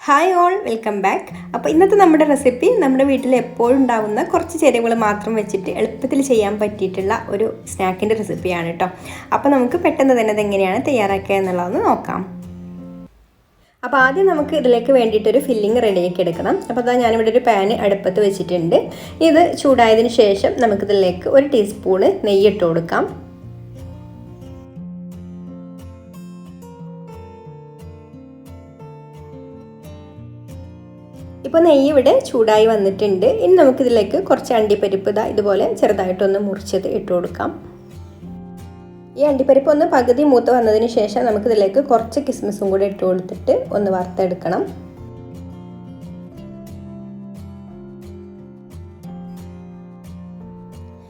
Hi all, welcome back. അപ്പോൾ ഇന്നത്തെ നമ്മുടെ റെസിപ്പി നമ്മുടെ വീട്ടിൽ എപ്പോഴും ഉണ്ടാകുന്ന കുറച്ച് ചേരുവകൾ മാത്രം വെച്ചിട്ട് എളുപ്പത്തിൽ ചെയ്യാൻ പറ്റിയിട്ടുള്ള ഒരു സ്നാക്കിൻ്റെ റെസിപ്പിയാണ് കേട്ടോ. അപ്പോൾ നമുക്ക് പെട്ടെന്ന് തന്നെ അതെങ്ങനെയാണ് തയ്യാറാക്കുക എന്നുള്ളതൊന്ന് നോക്കാം. അപ്പോൾ ആദ്യം നമുക്ക് ഇതിലേക്ക് വേണ്ടിയിട്ടൊരു ഫില്ലിങ് റെഡിയാക്കി എടുക്കണം. അപ്പോൾ അതാ ഞാനിവിടെ ഒരു പാന് അടുപ്പത്ത് വെച്ചിട്ടുണ്ട്. ഇത് ചൂടായതിന് ശേഷം നമുക്കിതിലേക്ക് 1 ടീസ്പൂണ് നെയ്യ് ഇട്ട് കൊടുക്കാം. ഇപ്പോൾ നെയ്യ് ഇവിടെ ചൂടായി വന്നിട്ടുണ്ട്. ഇനി നമുക്കിതിലേക്ക് കുറച്ച് അണ്ടിപ്പരിപ്പ് ഇതുപോലെ ചെറുതായിട്ടൊന്ന് മുറിച്ചത് ഇട്ട് കൊടുക്കാം. ഈ അണ്ടിപ്പരിപ്പ് ഒന്ന് പകുതി മൂത്ത് വന്നതിന് ശേഷം നമുക്കിതിലേക്ക് കുറച്ച് കിസ്മിസും കൂടി ഇട്ട് കൊടുത്തിട്ട് ഒന്ന് വറുത്തെടുക്കണം.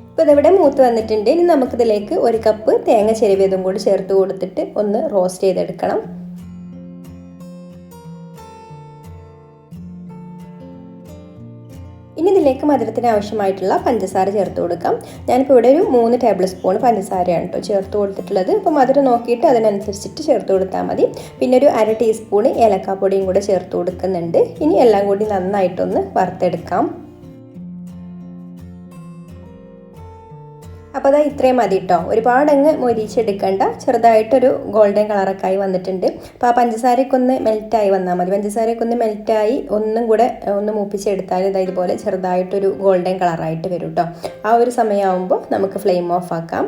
ഇപ്പോൾ ഇതിവിടെ മൂത്ത് വന്നിട്ടുണ്ട്. ഇനി നമുക്കിതിലേക്ക് 1 കപ്പ് തേങ്ങ ചിരവിയതും കൂടി ചേർത്ത് കൊടുത്തിട്ട് ഒന്ന് റോസ്റ്റ് ചെയ്തെടുക്കണം. ഇനി ഇതിലേക്ക് മധുരത്തിന് ആവശ്യമായിട്ടുള്ള പഞ്ചസാര ചേർത്ത് കൊടുക്കാം. ഞാനിപ്പോൾ ഇവിടെ ഒരു 3 ടേബിൾ സ്പൂൺ പഞ്ചസാരയാണ് കേട്ടോ ചേർത്ത് കൊടുത്തിട്ടുള്ളത്. അപ്പോൾ മധുരം നോക്കിയിട്ട് അതിനനുസരിച്ചിട്ട് ചേർത്ത് കൊടുത്താൽ മതി. പിന്നെ ഒരു 1/2 ടീസ്പൂൺ ഏലക്കാപ്പൊടിയും കൂടെ ചേർത്ത് കൊടുക്കുന്നുണ്ട്. ഇനി എല്ലാം കൂടി നന്നായിട്ടൊന്ന് വറുത്തെടുക്കാം. അപ്പോൾ അതാ ഇത്രയും മതി കേട്ടോ. ഒരുപാടങ്ങ് മൊരിച്ചെടുക്കണ്ട. ചെറുതായിട്ടൊരു ഗോൾഡൻ കളറൊക്കെ ആയി വന്നിട്ടുണ്ട്. അപ്പോൾ ആ പഞ്ചസാരയൊക്കെ ഒന്ന് മെൽറ്റായി വന്നാൽ മതി. പഞ്ചസാരയൊക്കെ ഒന്ന് മെൽറ്റായി ഒന്നും കൂടെ ഒന്ന് മൂപ്പിച്ചെടുത്താൽ ഇതുപോലെ ചെറുതായിട്ടൊരു ഗോൾഡൻ കളറായിട്ട് വരും കേട്ടോ. ആ ഒരു സമയമാകുമ്പോൾ നമുക്ക് ഫ്ലെയിം ഓഫ് ആക്കാം.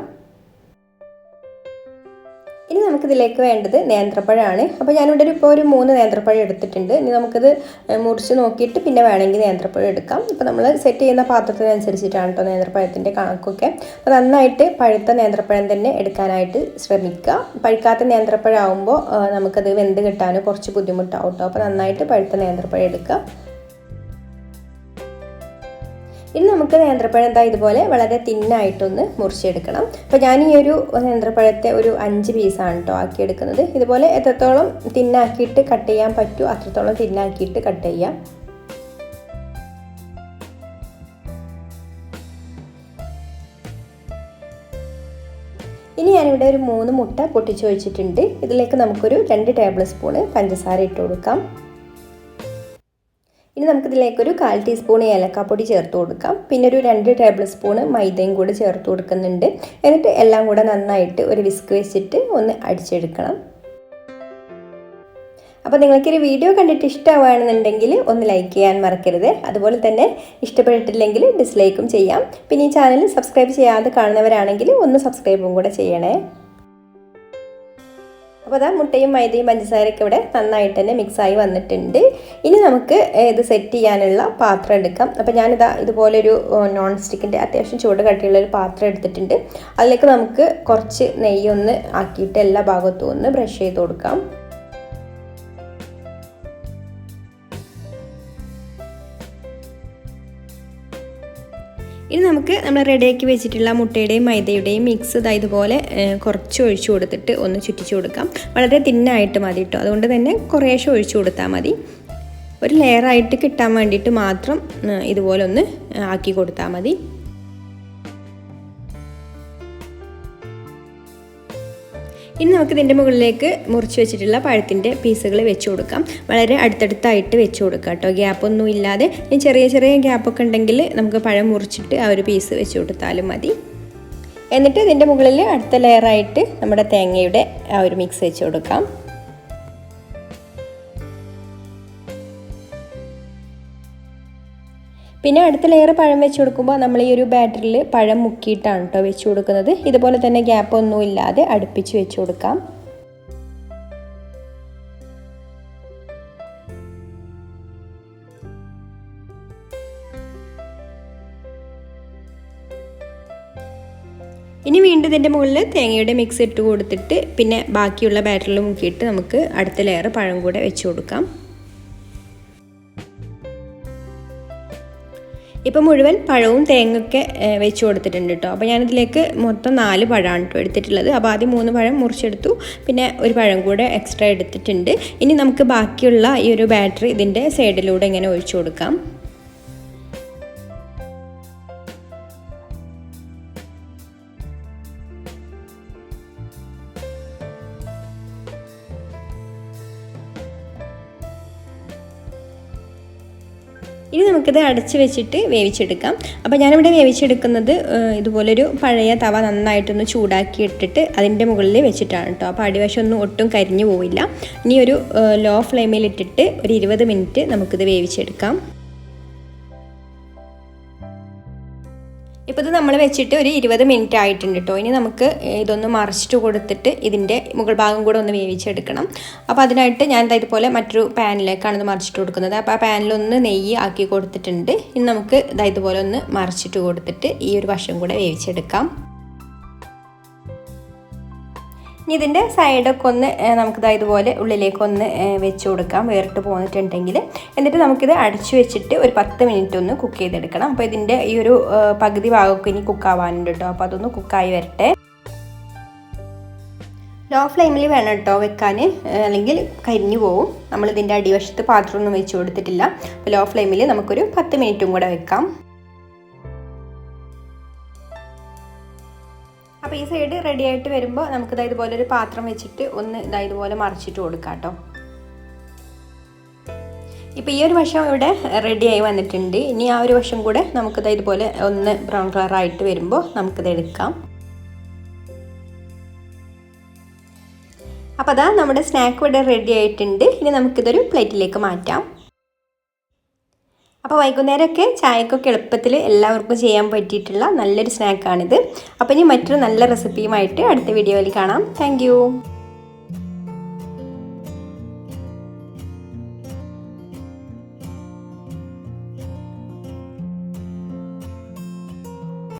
ഇനി നമുക്കിതിലേക്ക് വേണ്ടത് നേന്ത്രപ്പഴമാണ്. അപ്പോൾ ഞാനിവിടെ ഇപ്പോൾ ഒരു 3 നേന്ത്രപ്പഴം എടുത്തിട്ടുണ്ട്. ഇനി നമുക്കിത് മുറിച്ച് നോക്കിയിട്ട് പിന്നെ വേണമെങ്കിൽ നേന്ത്രപ്പഴം എടുക്കാം. ഇപ്പോൾ നമ്മൾ സെറ്റ് ചെയ്യുന്ന പാത്രത്തിനനുസരിച്ചിട്ടാണ് കേട്ടോ നേന്ത്രപ്പഴത്തിൻ്റെ കണക്കൊക്കെ. അപ്പോൾ നന്നായിട്ട് പഴുത്ത നേന്ത്രപ്പഴം തന്നെ എടുക്കാനായിട്ട് ശ്രമിക്കുക. പഴുക്കാത്ത നേന്ത്രപ്പഴം ആകുമ്പോൾ നമുക്കത് വെന്ത് കിട്ടാൻ കുറച്ച് ബുദ്ധിമുട്ടാവും കേട്ടോ. അപ്പോൾ നന്നായിട്ട് പഴുത്ത നേന്ത്രപ്പഴം എടുക്കുക. ഇനി നമുക്ക് നേന്ത്രപ്പഴം ഇതുപോലെ വളരെ തിന്നായിട്ടൊന്ന് മുറിച്ചെടുക്കണം. അപ്പോൾ ഞാൻ ഈ ഒരു നേന്ത്രപ്പഴത്തെ ഒരു 5 പീസാണ് കേട്ടോ ആക്കിയെടുക്കുന്നത്. ഇതുപോലെ എത്രത്തോളം തിന്നാക്കിയിട്ട് കട്ട് ചെയ്യാൻ പറ്റുമോ അത്രത്തോളം തിന്നാക്കിയിട്ട് കട്ട് ചെയ്യാം. ഇനി ഞാനിവിടെ ഒരു 3 മുട്ട പൊട്ടിച്ച് വെച്ചിട്ടുണ്ട്. ഇതിലേക്ക് നമുക്കൊരു 2 ടേബിൾ സ്പൂണ് പഞ്ചസാര ഇട്ട് കൊടുക്കാം. ഇനി നമുക്കിതിലേക്കൊരു 1/4 ടീസ്പൂൺ ഏലക്കാപ്പൊടി ചേർത്ത് കൊടുക്കാം. പിന്നെ ഒരു 2 ടേബിൾ സ്പൂണ് മൈദയും കൂടി ചേർത്ത് കൊടുക്കുന്നുണ്ട്. എന്നിട്ട് എല്ലാം കൂടെ നന്നായിട്ട് ഒരു വിസ്ക് വെച്ചിട്ട് ഒന്ന് അടിച്ചെടുക്കണം. അപ്പോൾ നിങ്ങൾക്കൊരു വീഡിയോ കണ്ടിട്ട് ഇഷ്ടമാണെന്നുണ്ടെങ്കിൽ ഒന്ന് ലൈക്ക് ചെയ്യാൻ മറക്കരുത്. അതുപോലെ തന്നെ ഇഷ്ടപ്പെട്ടിട്ടില്ലെങ്കിൽ ഡിസ്ലൈക്കും ചെയ്യാം. പിന്നെ ഈ ചാനൽ സബ്സ്ക്രൈബ് ചെയ്യാതെ കാണുന്നവരാണെങ്കിൽ ഒന്ന് സബ്സ്ക്രൈബും കൂടെ ചെയ്യണേ. അപ്പോൾ അതാ മുട്ടയും മൈദയും പഞ്ചസാരയൊക്കെ ഇവിടെ നന്നായിട്ട് തന്നെ മിക്സായി വന്നിട്ടുണ്ട്. ഇനി നമുക്ക് ഇത് സെറ്റ് ചെയ്യാനുള്ള പാത്രം എടുക്കാം. അപ്പോൾ ഞാനിതാ ഇതുപോലൊരു നോൺ സ്റ്റിക്കിൻ്റെ അത്യാവശ്യം ചൂട് കട്ടിയുള്ളൊരു പാത്രം എടുത്തിട്ടുണ്ട്. അതിലേക്ക് നമുക്ക് കുറച്ച് നെയ്യൊന്ന് ആക്കിയിട്ട് എല്ലാ ഭാഗത്തും ഒന്ന് ബ്രഷ് ചെയ്ത് കൊടുക്കാം. ഇനി നമുക്ക് നമ്മൾ റെഡിയാക്കി വെച്ചിട്ടുള്ള മുട്ടയുടെയും മൈദയുടെയും മിക്സ് ഇതുപോലെ കുറച്ച് ഒഴിച്ചു കൊടുത്തിട്ട് ഒന്ന് ചുറ്റിച്ചു കൊടുക്കാം. വളരെ തിന്നായിട്ട് മതി കേട്ടോ. അതുകൊണ്ട് തന്നെ കുറേശ്ശെ ഒഴിച്ചു കൊടുത്താൽ മതി. ഒരു ലെയറായിട്ട് കിട്ടാൻ വേണ്ടിയിട്ട് മാത്രം ഇതുപോലെ ഒന്ന് ആക്കി കൊടുത്താൽ മതി. ഇനി നമുക്ക് ഇതിൻ്റെ മുകളിലേക്ക് മുറിച്ച് വെച്ചിട്ടുള്ള പഴത്തിൻ്റെ പീസുകൾ വെച്ച് കൊടുക്കാം. വളരെ അടുത്തടുത്തായിട്ട് വെച്ച് കൊടുക്കാം കേട്ടോ, ഗ്യാപ്പൊന്നും ഇല്ലാതെ. ചെറിയ ചെറിയ ഗ്യാപ്പൊക്കെ ഉണ്ടെങ്കിൽ നമുക്ക് പഴം മുറിച്ചിട്ട് ആ ഒരു പീസ് വെച്ച് കൊടുത്താലും മതി. എന്നിട്ട് ഇതിൻ്റെ മുകളിൽ അടുത്ത ലെയറായിട്ട് നമ്മുടെ തേങ്ങയുടെ ആ ഒരു മിക്സ് വെച്ച് കൊടുക്കാം. പിന്നെ അടുത്ത ലെയർ പഴം വെച്ച് കൊടുക്കുമ്പോൾ നമ്മൾ ഈ ഒരു ബാറ്ററിൽ പഴം മുക്കിയിട്ടാണ് കേട്ടോ വെച്ച് കൊടുക്കുന്നത്. ഇതുപോലെ തന്നെ ഗ്യാപ്പൊന്നും ഇല്ലാതെ അടുപ്പിച്ച് വെച്ച് കൊടുക്കാം. ഇനി വീണ്ടും ഇതിൻ്റെ മുകളിൽ തേങ്ങയുടെ മിക്സ് ഇട്ട് കൊടുത്തിട്ട് പിന്നെ ബാക്കിയുള്ള ബാറ്ററിൽ മുക്കിയിട്ട് നമുക്ക് അടുത്ത ലെയർ പഴം കൂടെ വെച്ച് കൊടുക്കാം. ഇപ്പോൾ മുഴുവൻ പഴവും തേങ്ങയൊക്കെ വെച്ച് കൊടുത്തിട്ടുണ്ട് കേട്ടോ. അപ്പോൾ ഞാനിതിലേക്ക് മൊത്തം 4 പഴമാണ് കേട്ടോ എടുത്തിട്ടുള്ളത്. അപ്പോൾ ആദ്യം 3 പഴം മുറിച്ചെടുത്തു. പിന്നെ ഒരു പഴം കൂടെ എക്സ്ട്രാ എടുത്തിട്ടുണ്ട്. ഇനി നമുക്ക് ബാക്കിയുള്ള ഈ ഒരു ബാറ്ററി ഇതിൻ്റെ സൈഡിലൂടെ ഇങ്ങനെ ഒഴിച്ചു കൊടുക്കാം. ഇനി നമുക്കിത് അടച്ച് വെച്ചിട്ട് വേവിച്ചെടുക്കാം. അപ്പോൾ ഞാനിവിടെ വേവിച്ചെടുക്കുന്നത് ഇതുപോലൊരു പഴയ തവ നന്നായിട്ടൊന്ന് ചൂടാക്കി ഇട്ടിട്ട് അതിൻ്റെ മുകളിൽ വെച്ചിട്ടാണ് കേട്ടോ. അപ്പോൾ അടിവശമൊന്നും ഒട്ടും കരിഞ്ഞു പോവില്ല. ഇനി ഒരു ലോ ഫ്ലെയിമിൽ ഇട്ടിട്ട് ഒരു 20 മിനിറ്റ് നമുക്കിത് വേവിച്ചെടുക്കാം. ഇപ്പോൾ ഇത് നമ്മൾ വെച്ചിട്ട് ഒരു 20 മിനിറ്റ് ആയിട്ടുണ്ട് കേട്ടോ. ഇനി നമുക്ക് ഇതൊന്ന് മറിച്ചിട്ട് കൊടുത്തിട്ട് ഇതിൻ്റെ മുകൾ ഭാഗം കൂടെ ഒന്ന് വേവിച്ചെടുക്കണം. അപ്പോൾ അതിനായിട്ട് ഞാൻ ഇതുപോലെ മറ്റൊരു പാനിലേക്കാണ് ഇത് മറിച്ചിട്ട് കൊടുക്കുന്നത്. അപ്പോൾ ആ പാനിലൊന്ന് നെയ്യ് ആക്കി കൊടുത്തിട്ടുണ്ട്. ഇനി നമുക്ക് ഇതുപോലെ ഒന്ന് മറിച്ചിട്ട് കൊടുത്തിട്ട് ഈ ഒരു വശം കൂടെ വേവിച്ചെടുക്കാം. ഇനി ഇതിൻ്റെ സൈഡൊക്കെ ഒന്ന് നമുക്ക് ഇതുപോലെ ഉള്ളിലേക്കൊന്ന് വെച്ച് കൊടുക്കാം, വേറിട്ട് പോന്നിട്ടുണ്ടെങ്കിൽ. എന്നിട്ട് നമുക്കിത് അടച്ചു വെച്ചിട്ട് ഒരു 10 മിനിറ്റ് ഒന്ന് കുക്ക് ചെയ്തെടുക്കണം. അപ്പോൾ ഇതിൻ്റെ ഈ ഒരു പകുതി ഭാഗമൊക്കെ ഇനി കുക്കാവാനുണ്ട് കേട്ടോ. അപ്പോൾ അതൊന്ന് കുക്കായി വരട്ടെ. ലോ ഫ്ലെയിമിൽ വേണം കേട്ടോ വെക്കാൻ, അല്ലെങ്കിൽ കരിഞ്ഞു പോവും. നമ്മളിതിൻ്റെ അടിവശത്ത് പാത്രമൊന്നും വെച്ച് കൊടുത്തിട്ടില്ല. അപ്പോൾ ലോ ഫ്ലെയിമിൽ നമുക്കൊരു 10 മിനിറ്റും കൂടെ വെക്കാം. അപ്പോൾ ഈ സൈഡ് റെഡി ആയിട്ട് വരുമ്പോൾ നമുക്ക് ഇതുപോലെ ഒരു പാത്രം വെച്ചിട്ട് ഒന്ന് ഇതുപോലെ മറിച്ചിട്ട് കൊടുക്കാം കേട്ടോ. ഇപ്പോൾ ഈ ഒരു വശം ഇവിടെ റെഡിയായി വന്നിട്ടുണ്ട്. ഇനി ആ ഒരു വശം കൂടെ നമുക്കിത് ഇതുപോലെ ഒന്ന് ബ്രൗൺ കളറായിട്ട് വരുമ്പോൾ നമുക്കിത് എടുക്കാം. അപ്പോൾ അതാ നമ്മുടെ സ്നാക്ക് ഇവിടെ റെഡി ആയിട്ടുണ്ട്. ഇനി നമുക്കിതൊരു പ്ലേറ്റിലേക്ക് മാറ്റാം. അപ്പോൾ വൈകുന്നേരമൊക്കെ ചായക്കൊക്കെ എളുപ്പത്തിൽ എല്ലാവർക്കും ചെയ്യാൻ പറ്റിയിട്ടുള്ള നല്ലൊരു സ്നാക്കാണിത്. അപ്പോൾ ഇനി മറ്റൊരു നല്ല റെസിപ്പിയുമായിട്ട് അടുത്ത വീഡിയോയിൽ കാണാം. താങ്ക്